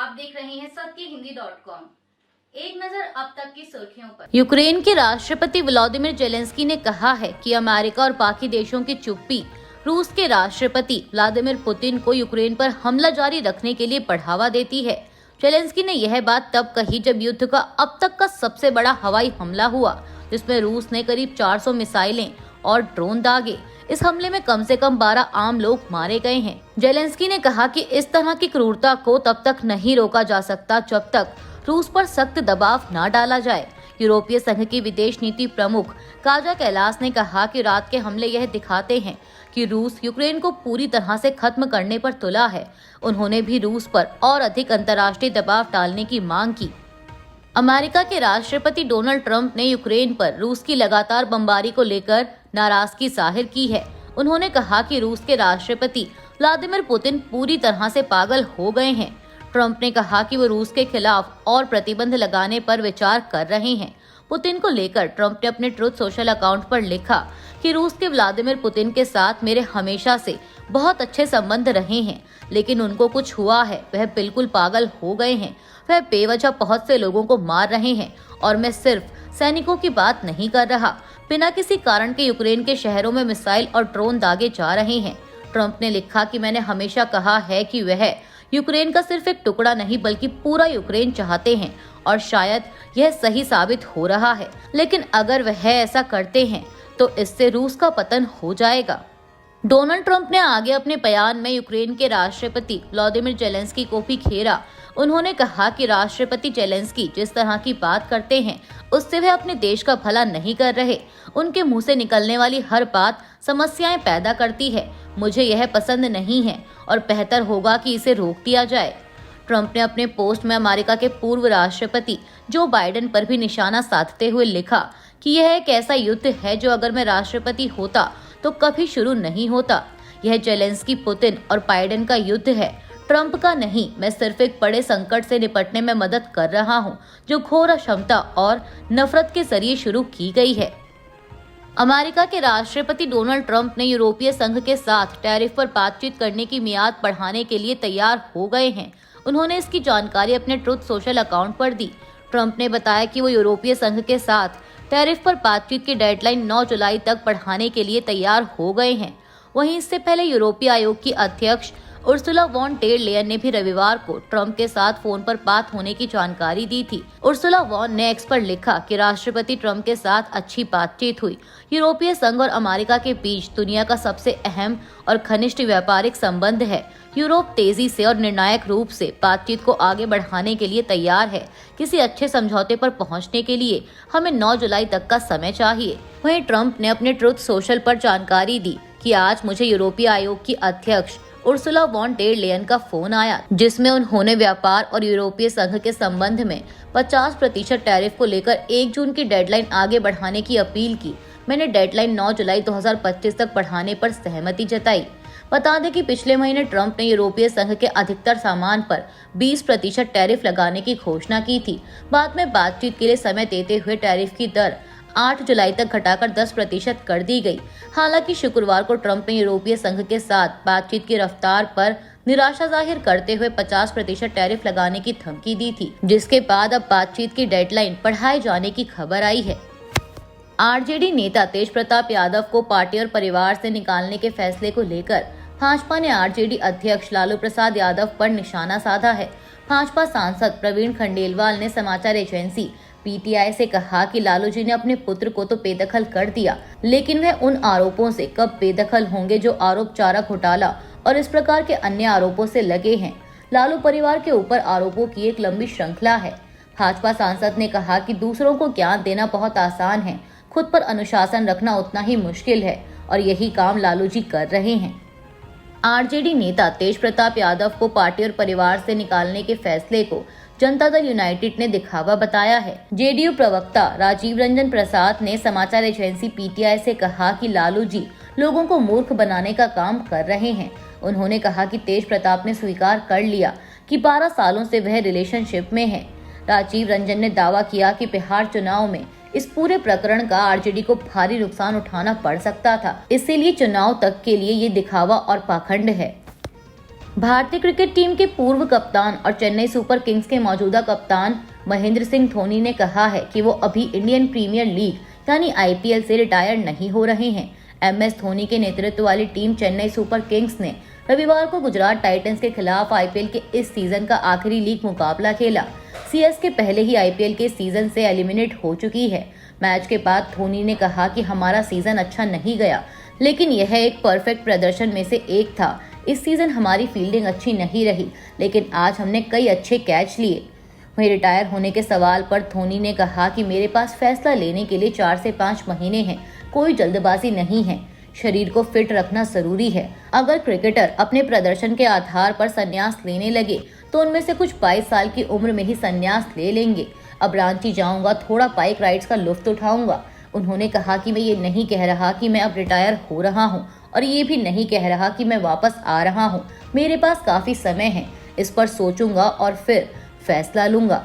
आप देख रहे हैं सत्यहिंदी.com। एक नजर अब तक की सुर्खियों पर। यूक्रेन के राष्ट्रपति व्लादिमीर जेलेंस्की ने कहा है कि अमेरिका और बाकी देशों की चुप्पी रूस के राष्ट्रपति व्लादिमीर पुतिन को यूक्रेन पर हमला जारी रखने के लिए बढ़ावा देती है। जेलेंस्की ने यह बात तब कही जब युद्ध का अब तक का सबसे बड़ा हवाई हमला हुआ, जिसमें रूस ने करीब 400 मिसाइलें और ड्रोन दागे। इस हमले में कम से कम 12 आम लोग मारे गए हैं। जेलेंस्की ने कहा कि इस तरह की क्रूरता को तब तक नहीं रोका जा सकता जब तक रूस पर सख्त दबाव न डाला जाए। यूरोपीय संघ की विदेश नीति प्रमुख काजा कैलास ने कहा कि रात के हमले यह दिखाते हैं कि रूस यूक्रेन को पूरी तरह से खत्म करने पर तुला है। उन्होंने भी रूस पर और अधिक अंतर्राष्ट्रीय दबाव डालने की मांग की। अमेरिका के राष्ट्रपति डोनाल्ड ट्रंप ने यूक्रेन पर रूस की लगातार बमबारी को लेकर नाराजगी जाहिर की है। उन्होंने कहा कि रूस के राष्ट्रपति व्लादिमीर पुतिन पूरी तरह से पागल हो गए हैं। ट्रंप ने कहा कि वो रूस के खिलाफ और प्रतिबंध लगाने पर विचार कर रहे हैं। पुतिन को लेकर ट्रंप ने अपने ट्रुथ सोशल अकाउंट पर लिखा कि रूस के व्लादिमीर पुतिन के साथ मेरे हमेशा से बहुत अच्छे संबंध रहे हैं, लेकिन उनको कुछ हुआ है, वह बिल्कुल पागल हो गए हैं। वह बेवजह बहुत से लोगों को मार रहे हैं और मैं सिर्फ सैनिकों की बात नहीं कर रहा। बिना किसी कारण के यूक्रेन के शहरों में मिसाइल और ड्रोन दागे जा रहे हैं। ट्रंप ने लिखा कि मैंने हमेशा कहा है कि वह यूक्रेन का सिर्फ एक टुकड़ा नहीं बल्कि पूरा यूक्रेन चाहते हैं और शायद यह सही साबित हो रहा है, लेकिन अगर वह ऐसा करते हैं तो इससे रूस का पतन हो जाएगा। डोनाल्ड ट्रंप ने आगे अपने बयान में यूक्रेन के राष्ट्रपति व्लादिमीर जेलेंस्की को भी घेरा। उन्होंने कहा कि राष्ट्रपति जेलेंस्की जिस तरह की बात करते हैं उससे वह अपने देश का भला नहीं कर रहे। उनके मुंह से निकलने वाली हर बात समस्याएं पैदा करती है। मुझे यह पसंद नहीं है और बेहतर होगा कि इसे रोक दिया जाए। ट्रंप ने अपने पोस्ट में अमेरिका के पूर्व राष्ट्रपति जो बाइडेन पर भी निशाना साधते हुए लिखा कि यह एक ऐसा युद्ध है जो अगर मैं राष्ट्रपति होता तो कभी शुरू नहीं होता। यह जेलेंस्की, पुतिन और बाइडेन का युद्ध है, ट्रंप का नहीं। मैं सिर्फ एक बड़े संकट से निपटने में मदद कर रहा हूं, जो घोर अक्षमता और नफरत के जरिए शुरू की गई है। अमेरिका के राष्ट्रपति डोनाल्ड ट्रंप ने यूरोपीय संघ के साथ टैरिफ पर बातचीत करने की मियाद बढ़ाने के लिए तैयार हो गए हैं। उन्होंने इसकी जानकारी अपने ट्रुथ सोशल अकाउंट पर दी। ट्रंप ने बताया कि वो यूरोपीय संघ के साथ टैरिफ पर बातचीत की डेडलाइन 9 जुलाई तक बढ़ाने के लिए तैयार हो गए हैं। वहीं इससे पहले यूरोपीय आयोग की अध्यक्ष उर्सुला वॉन डेर लेयन ने भी रविवार को ट्रंप के साथ फोन पर बात होने की जानकारी दी थी। उर्सुला वॉन ने एक्स पर लिखा कि राष्ट्रपति ट्रंप के साथ अच्छी बातचीत हुई। यूरोपीय संघ और अमेरिका के बीच दुनिया का सबसे अहम और घनिष्ठ व्यापारिक संबंध है। यूरोप तेजी से और निर्णायक रूप से बातचीत को आगे बढ़ाने के लिए तैयार है। किसी अच्छे समझौते पर पहुंचने के लिए हमें 9 जुलाई तक का समय चाहिए। वहीं ट्रंप ने अपने ट्रुथ सोशल पर जानकारी दी कि आज मुझे यूरोपीय आयोग की अध्यक्ष उर्सुला वॉन डेर लेयन का फोन आया, जिसमें उन्होंने व्यापार और यूरोपीय संघ के संबंध में 50% टैरिफ को लेकर 1 जून की डेडलाइन आगे बढ़ाने की अपील की। मैंने डेडलाइन 9 जुलाई 2025 तक बढ़ाने पर सहमति जताई। बता दें कि पिछले महीने ट्रंप ने यूरोपीय संघ के अधिकतर सामान पर 20% टैरिफ लगाने की घोषणा की थी। बाद में बातचीत के लिए समय देते हुए टैरिफ की दर 8 जुलाई तक घटाकर 10% कर दी गई। हालांकि शुक्रवार को ट्रंप ने यूरोपीय संघ के साथ बातचीत की रफ्तार पर निराशा जाहिर करते हुए 50% टैरिफ लगाने की धमकी दी थी, जिसके बाद अब बातचीत की डेडलाइन बढ़ाए जाने की खबर आई है। आरजेडी नेता तेज प्रताप यादव को पार्टी और परिवार से निकालने के फैसले को लेकर भाजपा ने आरजेडी अध्यक्ष लालू प्रसाद यादव पर निशाना साधा है। भाजपा सांसद प्रवीण खंडेलवाल ने समाचार एजेंसी पीटीआई से कहा कि लालू जी ने अपने पुत्र को तो बेदखल कर दिया, लेकिन वह उन आरोपों से कब बेदखल होंगे जो आरोप चारा घोटाला और इस प्रकार के अन्य आरोपों से लगे हैं। लालू परिवार के ऊपर आरोपों की एक लंबी श्रृंखला है। भाजपा सांसद ने कहा कि दूसरों को ज्ञान देना बहुत आसान है, खुद पर अनुशासन रखना उतना ही मुश्किल है और यही काम लालू जी कर रहे हैं। आरजेडी नेता तेज प्रताप यादव को पार्टी और परिवार से निकालने के फैसले को जनता दल यूनाइटेड ने दिखावा बताया है। जेडीयू प्रवक्ता राजीव रंजन प्रसाद ने समाचार एजेंसी पीटीआई से कहा कि लालू जी लोगों को मूर्ख बनाने का काम कर रहे हैं। उन्होंने कहा कि तेज प्रताप ने स्वीकार कर लिया कि 12 सालों से वह रिलेशनशिप में है। राजीव रंजन ने दावा किया कि बिहार चुनाव में इस पूरे प्रकरण का आरजेडी को भारी नुकसान उठाना पड़ सकता था, इसीलिए चुनाव तक के लिए ये दिखावा और पाखंड है। भारतीय क्रिकेट टीम के पूर्व कप्तान और चेन्नई सुपर किंग्स के मौजूदा कप्तान महेंद्र सिंह धोनी ने कहा है कि वो अभी इंडियन प्रीमियर लीग यानी आईपीएल से रिटायर नहीं हो रहे हैं। एमएस धोनी के नेतृत्व वाली टीम चेन्नई सुपर किंग्स ने रविवार को गुजरात टाइटंस के खिलाफ आईपीएल के इस सीजन का आखिरी लीग मुकाबला खेला। सीएसके पहले ही आईपीएल के सीजन से एलिमिनेट हो चुकी है। मैच के बाद धोनी ने कहा कि हमारा सीजन अच्छा नहीं गया, लेकिन यह एक परफेक्ट प्रदर्शन में से एक था। इस सीजन हमारी फील्डिंग अच्छी नहीं रही, लेकिन आज हमने कई अच्छे कैच लिए। वहीं रिटायर होने के सवाल पर धोनी ने कहा कि मेरे पास फैसला लेने के लिए 4 से 5 महीने हैं, कोई जल्दबाजी नहीं है। शरीर को फिट रखना जरूरी है। अगर क्रिकेटर अपने प्रदर्शन के आधार पर संन्यास लेने लगे तो उनमें से कुछ 22 साल की उम्र में ही संन्यास ले लेंगे। अब रांची जाऊंगा, थोड़ा बाइक राइड्स का लुत्फ उठाऊंगा। उन्होंने कहा कि मैं ये नहीं कह रहा कि मैं अब रिटायर हो रहा हूँ और ये भी नहीं कह रहा कि मैं वापस आ रहा हूँ। मेरे पास काफी समय है, इस पर सोचूंगा और फिर फैसला लूंगा।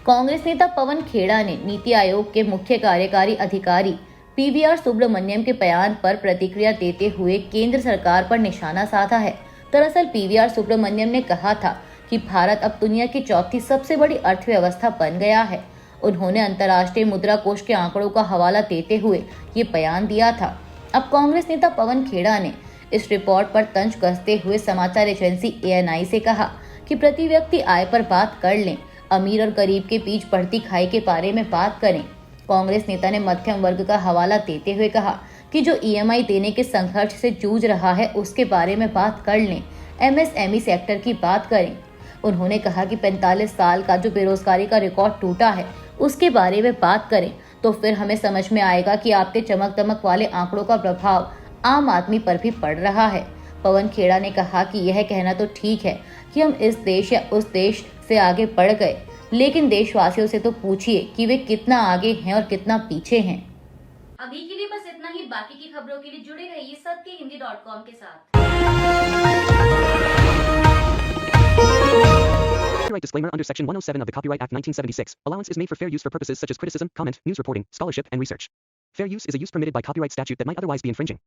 कांग्रेस नेता पवन खेड़ा ने नीति आयोग के मुख्य कार्यकारी अधिकारी पीवीआर सुब्रमण्यम के बयान पर प्रतिक्रिया देते हुए केंद्र सरकार पर निशाना साधा है। दरअसल पीवीआर सुब्रमण्यम ने कहा था कि भारत अब दुनिया की चौथी सबसे बड़ी अर्थव्यवस्था बन गया है। उन्होंने अंतर्राष्ट्रीय मुद्रा कोष के आंकड़ों का हवाला देते हुए ये बयान दिया था। अब कांग्रेस नेता पवन खेड़ा ने इस रिपोर्ट पर तंज कसते हुए समाचार एजेंसी एएनआई से कहा कि प्रति व्यक्ति आय पर बात कर लें, अमीर और गरीब के बीच बढ़ती खाई के बारे में बात करें। कांग्रेस नेता ने मध्यम वर्ग का हवाला देते हुए कहा कि जो ईएमआई देने के संघर्ष से जूझ रहा है उसके बारे में बात कर लें, एमएसएमई सेक्टर की बात करें। उन्होंने कहा कि 45 साल का जो बेरोजगारी का रिकॉर्ड टूटा है उसके बारे में बात करें, तो फिर हमें समझ में आएगा कि आपके चमक दमक वाले आंकड़ों का प्रभाव आम आदमी पर भी पड़ रहा है। पवन खेड़ा ने कहा कि यह कहना तो ठीक है कि हम इस देश या उस देश से आगे बढ़ गए, लेकिन देशवासियों से तो पूछिए कि वे कितना आगे हैं और कितना पीछे हैं। अभी के लिए बस इतना ही। बाकी की खबरों के लिए जुड़े रहिए सत्यहिंदी.com के साथ। Copyright disclaimer under Section 107 of the Copyright Act 1976. Allowance is made for fair use for purposes such as criticism, comment, news reporting, scholarship, and research. Fair use is a use permitted by copyright statute that might otherwise be infringing.